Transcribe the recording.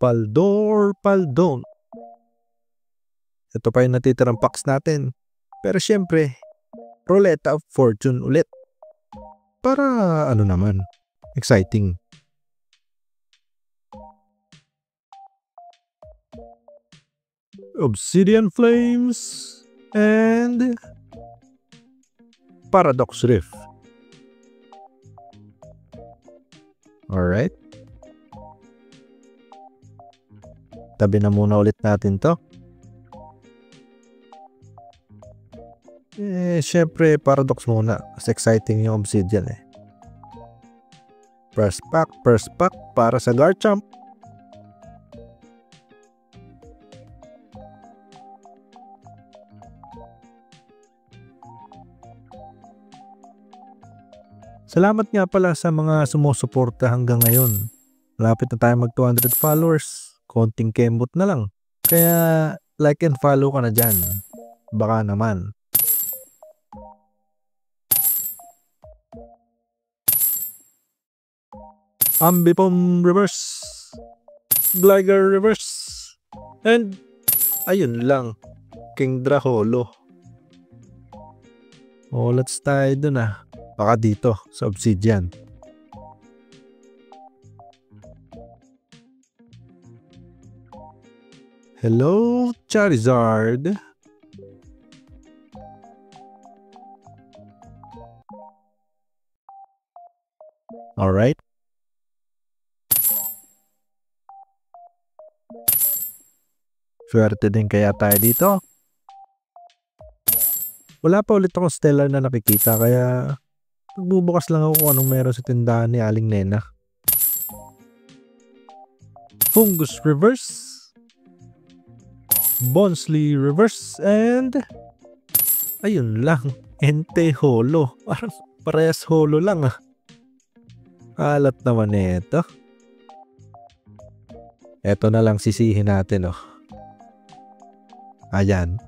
Paldor, Paldon. Ito pa yung natitirang packs natin. Pero syempre, Roulette of Fortune ulit. Para ano naman, exciting. Obsidian Flames and Paradox Rift. Alright. Tabi na muna ulit natin to. Syempre Paradox muna. Mas exciting yung Obsidian eh. First pack para sa Garchomp. Salamat nga pala sa mga sumusuporta hanggang ngayon. Malapit na tayo mag 200 followers. Konting kembot na lang. Kaya like and follow ka na dyan. Baka naman. Ambipom reverse. Gligar reverse. And ayun lang. Kingdra holo. Let's tayo dun ah. Baka dito sa Obsidian. Hello, Charizard. Alright. Swerte din kaya tayo dito. Wala pa ulit akong stellar na nakikita kaya nagbubukas lang ako kung anong meron sa tindahan ni Aling Nena. Fungus reverse. Bonsly reverse and ayun lang. Entei holo. Parang parehas holo lang ah. Alat naman ito. Ito na lang sisihin natin oh. Ayan.